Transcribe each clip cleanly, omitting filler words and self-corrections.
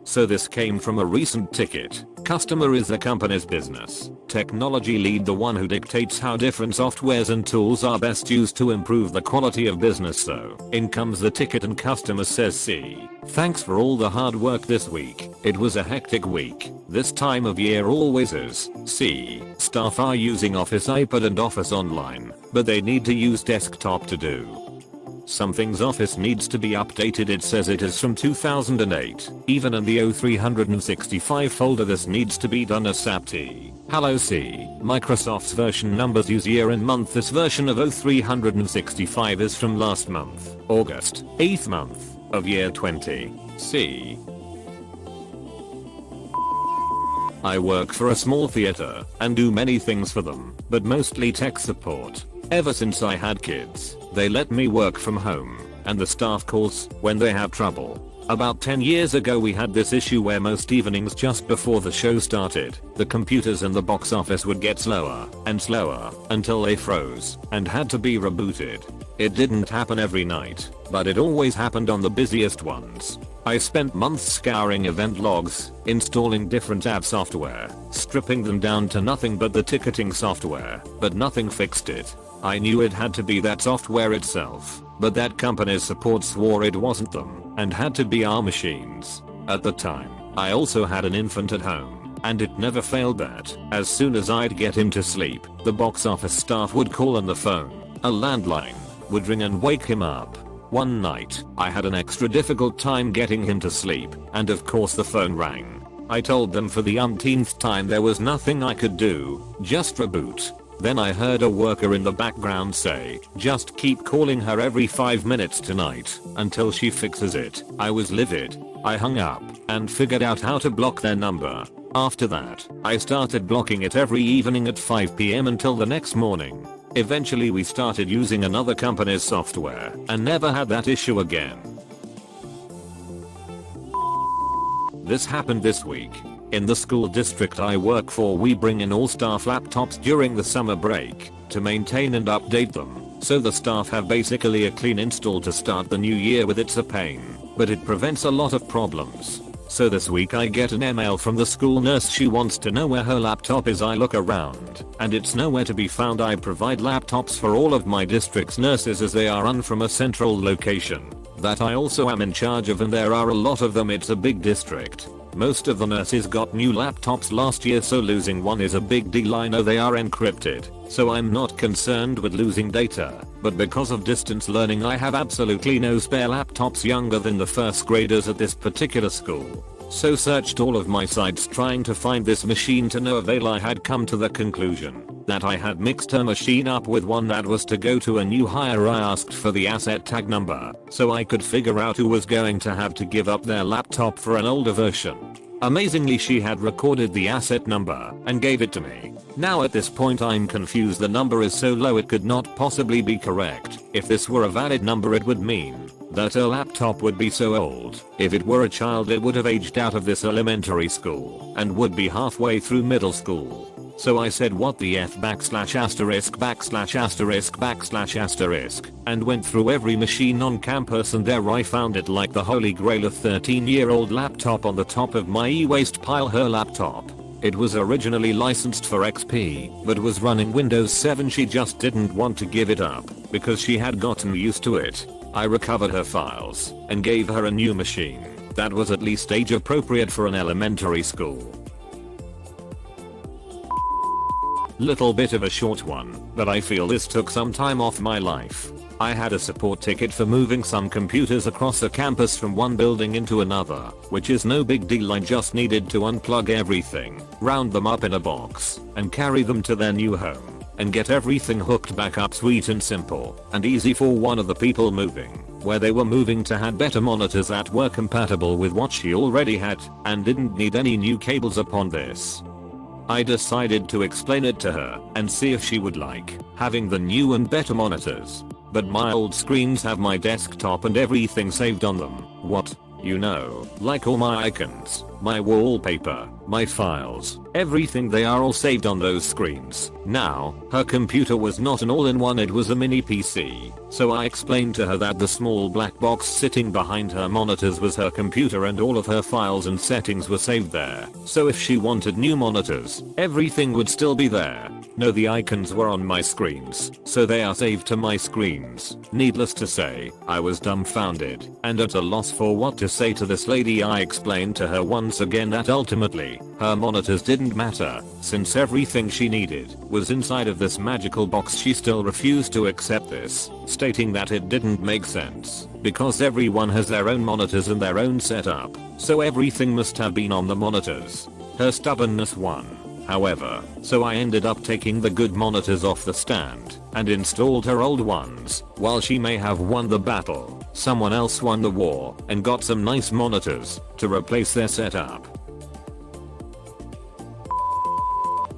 So this came from a recent ticket. Customer is the company's business. Technology lead the one who dictates how different softwares and tools are best used to improve the quality of business. So in comes the ticket and customer says, "See, thanks for all the hard work this week. It was a hectic week. This time of year always is. See, staff are using Office iPad and Office Online, but they need to use desktop to do something's Office needs to be updated. It says it is from 2008. Even in the O365 folder this needs to be done ASAP. Hello C. Microsoft's version numbers use year and month. This version of O365 is from last month, August, 8th month of year 20. C. I work for a small theater and do many things for them, but mostly tech support. Ever since I had kids, they let me work from home, and the staff calls when they have trouble. About 10 years ago we had this issue where most evenings just before the show started, the computers in the box office would get slower and slower until they froze and had to be rebooted. It didn't happen every night, but it always happened on the busiest ones. I spent months scouring event logs, installing different app software, stripping them down to nothing but the ticketing software, but nothing fixed it. I knew it had to be that software itself, but that company's support swore it wasn't them, and had to be our machines. At the time, I also had an infant at home, and it never failed that, as soon as I'd get him to sleep, the box office staff would call on the phone. A landline would ring and wake him up. One night, I had an extra difficult time getting him to sleep, and of course the phone rang. I told them for the umpteenth time there was nothing I could do, just reboot. Then I heard a worker in the background say, "Just keep calling her every 5 minutes tonight, until she fixes it." I was livid. I hung up, and figured out how to block their number. After that, I started blocking it every evening at 5 PM until the next morning. Eventually we started using another company's software, and never had that issue again. This happened this week. In the school district I work for, we bring in all staff laptops during the summer break to maintain and update them, so the staff have basically a clean install to start the new year with. It's a pain, but it prevents a lot of problems. So this week I get an email from the school nurse. She wants to know where her laptop is. I look around, and it's nowhere to be found. I provide laptops for all of my district's nurses as they are run from a central location that I also am in charge of, and there are a lot of them. It's a big district. Most of the nurses got new laptops last year, so losing one is a big deal. I know they are encrypted, so I'm not concerned with losing data, but because of distance learning I have absolutely no spare laptops younger than the first graders at this particular school. So searched all of my sites trying to find this machine, to no avail. I had come to the conclusion that I had mixed her machine up with one that was to go to a new hire. I asked for the asset tag number so I could figure out who was going to have to give up their laptop for an older version. Amazingly, she had recorded the asset number and gave it to me. Now at this point I'm confused. The number is so low it could not possibly be correct. If this were a valid number it would mean that her laptop would be so old. If it were a child it would have aged out of this elementary school and would be halfway through middle school. So I said, what the F \********, and went through every machine on campus, and there I found it like the holy grail, a 13-year-old laptop on the top of my e-waste pile. Her laptop. It was originally licensed for XP, but was running Windows 7. She just didn't want to give it up because she had gotten used to it. I recovered her files and gave her a new machine that was at least age appropriate for an elementary school. Little bit of a short one, but I feel this took some time off my life. I had a support ticket for moving some computers across a campus from one building into another, which is no big deal. I just needed to unplug everything, round them up in a box, and carry them to their new home, and get everything hooked back up. Sweet and simple, and easy for one of the people moving, where they were moving to, had better monitors that were compatible with what she already had, and didn't need any new cables. Upon this, I decided to explain it to her and see if she would like having the new and better monitors. But my old screens have my desktop and everything saved on them. What? You know, like all my icons, my wallpaper, my files, everything, they are all saved on those screens. Now, her computer was not an all-in-one, it was a mini PC. So I explained to her that the small black box sitting behind her monitors was her computer and all of her files and settings were saved there. So if she wanted new monitors, everything would still be there. No, the icons were on my screens, so they are saved to my screens. Needless to say, I was dumbfounded and at a loss for what to say to this lady. I explained to her once again that ultimately, her monitors didn't matter, since everything she needed was inside of this magical box. She still refused to accept this, stating that it didn't make sense, because everyone has their own monitors and their own setup, so everything must have been on the monitors. Her stubbornness won, however, so I ended up taking the good monitors off the stand and installed her old ones. While she may have won the battle, someone else won the war and got some nice monitors to replace their setup.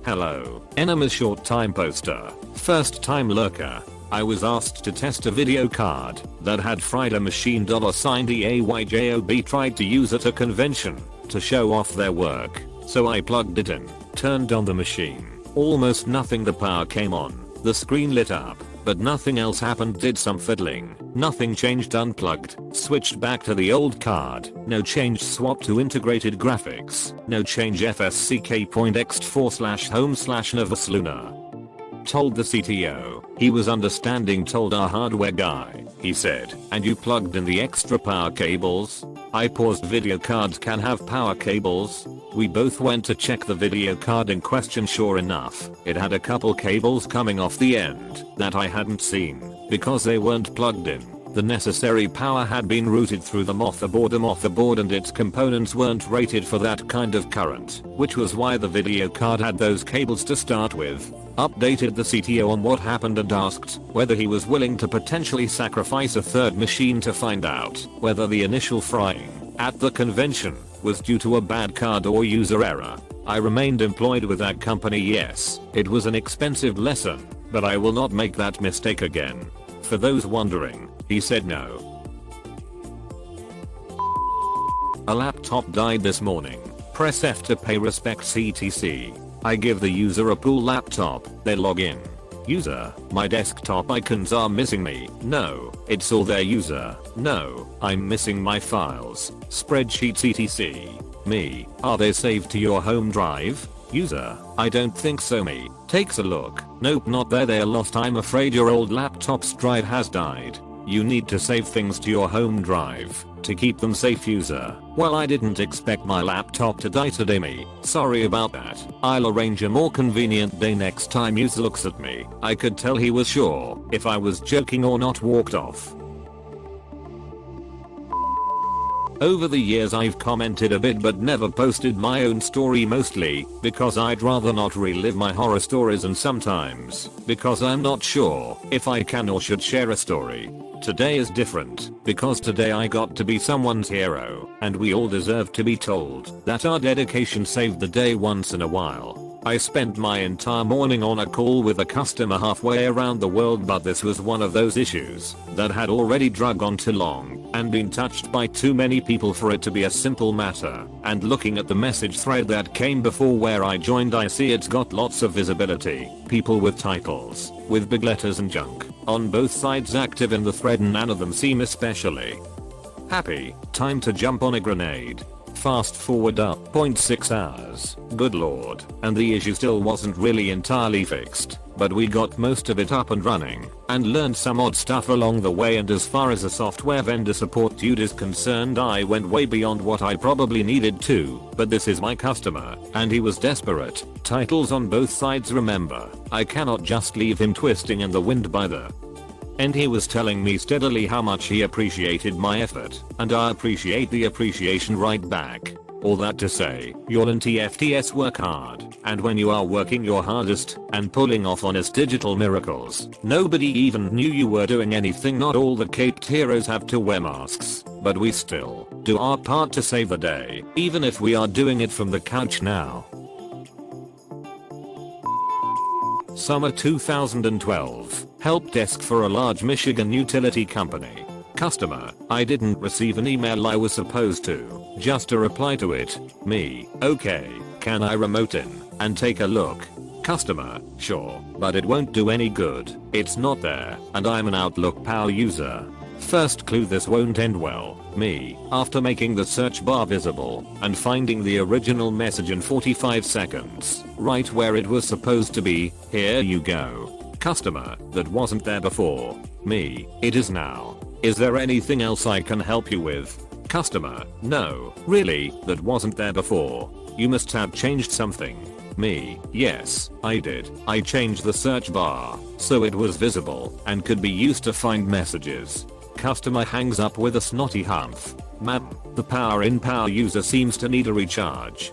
Hello, Enemies short time poster, first time lurker. I was asked to test a video card that had fried a machine $DAYJOB tried to use at a convention to show off their work. So I plugged it in, turned on the machine. Almost nothing, the power came on, the screen lit up, but nothing else happened. Did some fiddling, nothing changed. Unplugged, switched back to the old card, no change. Swapped to integrated graphics, no change. FSCK.ext4/home/Nervous Luna. Told the CTO, he was understanding. Told our hardware guy, he said, and you plugged in the extra power cables? I paused. Video cards can have power cables? We both went to check the video card in question. Sure enough, it had a couple cables coming off the end that I hadn't seen because they weren't plugged in. The necessary power had been routed through the motherboard and its components weren't rated for that kind of current, which was why the video card had those cables to start with. Updated the CTO on what happened and asked whether he was willing to potentially sacrifice a third machine to find out whether the initial frying at the convention was due to a bad card or user error. I remained employed with that company. Yes, it was an expensive lesson, but I will not make that mistake again. For those wondering, he said no. A laptop died this morning. Press F to pay respects etc. I give the user a pool laptop, they log in. User, my desktop icons are missing me. No, it's all there. User, no, I'm missing my files, spreadsheets etc. Me, are they saved to your home drive? User, I don't think so. Me, takes a look. Nope, not there. They're lost. I'm afraid your old laptop's drive has died. You need to save things to your home drive to keep them safe. User, well, I didn't expect my laptop to die today. Me, sorry about that. I'll arrange a more convenient day next time. User looks at me. I could tell he was sure if I was joking or not. Walked off. Over the years I've commented a bit but never posted my own story, mostly because I'd rather not relive my horror stories and sometimes because I'm not sure if I can or should share a story. Today is different because today I got to be someone's hero and we all deserve to be told that our dedication saved the day once in a while. I spent my entire morning on a call with a customer halfway around the world, but this was one of those issues that had already dragged on too long and been touched by too many people for it to be a simple matter. And looking at the message thread that came before where I joined, I see it's got lots of visibility. People with titles, with big letters and junk, on both sides active in the thread, and none of them seem especially happy. Time to jump on a grenade. Fast forward up 0.6 hours, good lord, and the issue still wasn't really entirely fixed, but we got most of it up and running, and learned some odd stuff along the way. And as far as a software vendor support dude is concerned, I went way beyond what I probably needed to, but this is my customer, and he was desperate. Titles on both sides, remember, I cannot just leave him twisting in the wind by the and he was telling me steadily how much he appreciated my effort, and I appreciate the appreciation right back. All that to say, you'll and TFTS work hard, and when you are working your hardest and pulling off honest digital miracles, nobody even knew you were doing anything. Not all the caped heroes have to wear masks, but we still do our part to save the day, even if we are doing it from the couch now. Summer 2012. Help desk for a large Michigan utility company. Customer, I didn't receive an email I was supposed to, just a reply to it. Me, okay, can I remote in and take a look? Customer, sure, but it won't do any good. It's not there, and I'm an Outlook power user. First clue, this won't end well. Me, after making the search bar visible and finding the original message in 45 seconds, right where it was supposed to be, here you go. Customer, that wasn't there before. Me, it is now. Is there anything else I can help you with? Customer, no, really, that wasn't there before. You must have changed something. Me, yes, I did. I changed the search bar so it was visible and could be used to find messages. Customer hangs up with a snotty humph. Ma'am, the power user seems to need a recharge.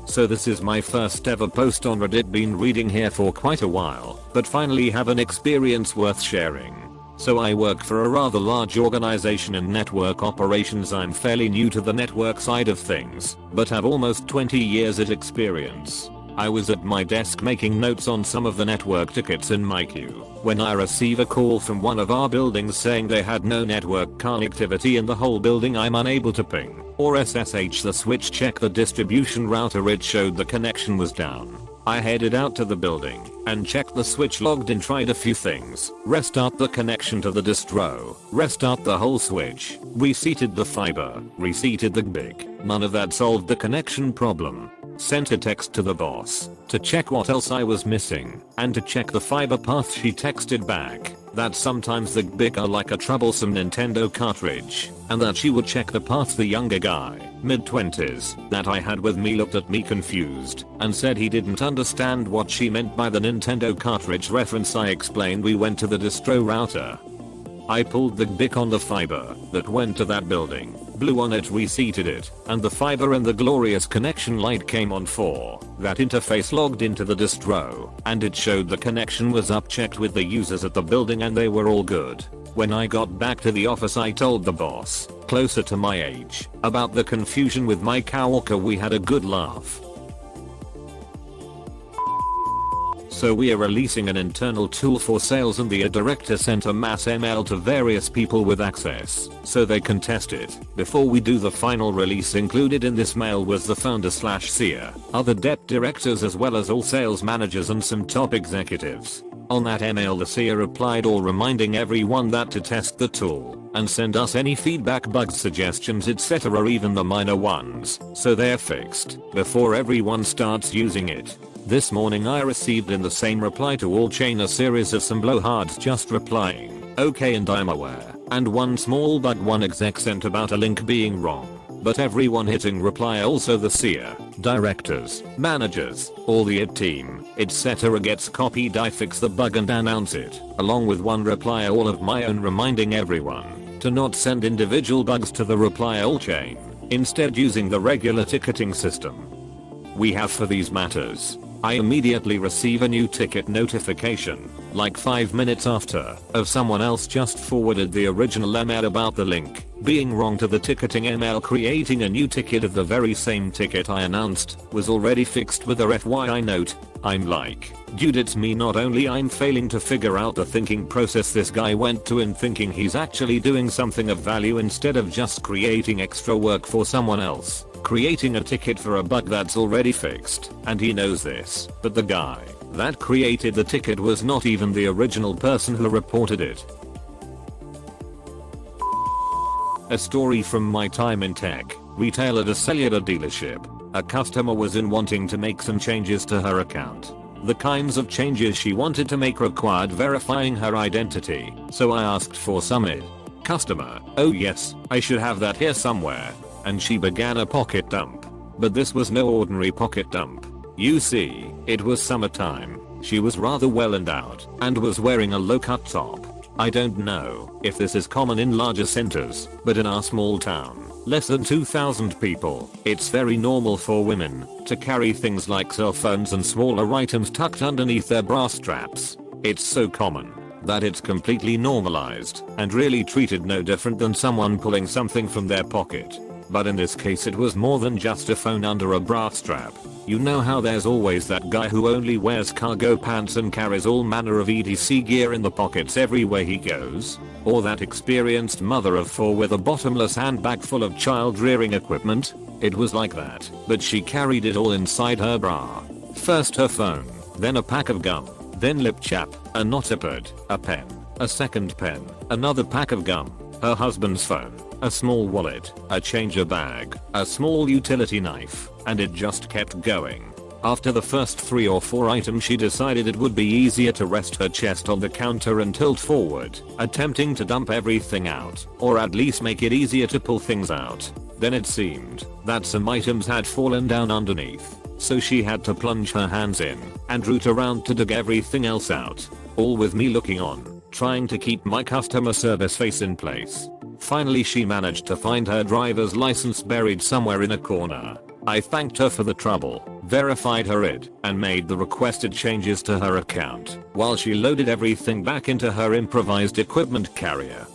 So this is my first ever post on Reddit, been reading here for quite a while, but finally have an experience worth sharing. So I work for a rather large organization in network operations. I'm fairly new to the network side of things, but have almost 20 years of experience. I was at my desk making notes on some of the network tickets in my queue when I receive a call from one of our buildings saying they had no network connectivity in the whole building. I'm unable to ping or SSH the switch, check the distribution router. It showed the connection was down. I headed out to the building and checked the switch, logged in, tried a few things, restart the connection to the distro, restart the whole switch, reseated the fiber, reseated the BIC. None of that solved the connection problem. Sent a text to the boss to check what else I was missing and to check the fiber path. She texted back that sometimes the BIC are like a troublesome Nintendo cartridge and that she would check the path. The younger guy, mid-20s, that I had with me looked at me confused and said he didn't understand what she meant by the Nintendo cartridge reference. I explained we went to the distro router. I pulled the BIC on the fiber that went to that building, blew on it, reseated it, and the fiber and the glorious connection light came on for that interface. Logged into the distro and it showed the connection was up, checked with the users at the building and they were all good. When I got back to the office I told the boss, closer to my age, about the confusion with my coworker. We had a good laugh. So we are releasing an internal tool for sales and the director sent a mass email to various people with access so they can test it before we do the final release. Included in this mail was the founder/CEO, other dep directors as well as all sales managers and some top executives. On that email the CEO replied all reminding everyone that to test the tool and send us any feedback, bugs, suggestions, etc., even the minor ones, so they're fixed before everyone starts using it. This morning I received in the same reply to all chain a series of some blowhards just replying, okay and I'm aware, and one small bug one exec sent about a link being wrong. But everyone hitting reply, also the CEO, directors, managers, all the IT team, etc. gets copied. I fix the bug and announce it, along with one reply all of my own reminding everyone to not send individual bugs to the reply all chain, instead using the regular ticketing system we have for these matters. I immediately receive a new ticket notification, like 5 minutes after, of someone else just forwarded the original email about the link being wrong to the ticketing email, creating a new ticket of the very same ticket I announced was already fixed with a FYI note. I'm like, dude, it's me. Not only I'm failing to figure out the thinking process this guy went to in thinking he's actually doing something of value instead of just creating extra work for someone else, creating a ticket for a bug that's already fixed, and he knows this, but the guy that created the ticket was not even the original person who reported it. A story from my time in tech, retail at a cellular dealership. A customer was in wanting to make some changes to her account. The kinds of changes she wanted to make required verifying her identity, so I asked for some ID. Customer, oh yes, I should have that here somewhere. And she began a pocket dump. But this was no ordinary pocket dump. You see, it was summertime, she was rather well endowed, and was wearing a low-cut top. I don't know if this is common in larger centers, but in our small town, less than 2,000 people, it's very normal for women to carry things like cell phones and smaller items tucked underneath their bra straps. It's so common that it's completely normalized and really treated no different than someone pulling something from their pocket. But in this case it was more than just a phone under a bra strap. You know how there's always that guy who only wears cargo pants and carries all manner of EDC gear in the pockets everywhere he goes? Or that experienced mother of 4 with a bottomless handbag full of child rearing equipment? It was like that, but she carried it all inside her bra. First her phone, then a pack of gum, then lip chap, a notepad, a pen, a second pen, another pack of gum, her husband's phone, a small wallet, a changer bag, a small utility knife, and it just kept going. After the first 3 or 4 items she decided it would be easier to rest her chest on the counter and tilt forward, attempting to dump everything out, or at least make it easier to pull things out. Then it seemed that some items had fallen down underneath, so she had to plunge her hands in and root around to dig everything else out, all with me looking on, trying to keep my customer service face in place. Finally she managed to find her driver's license buried somewhere in a corner. I thanked her for the trouble, verified her ID, and made the requested changes to her account, while she loaded everything back into her improvised equipment carrier.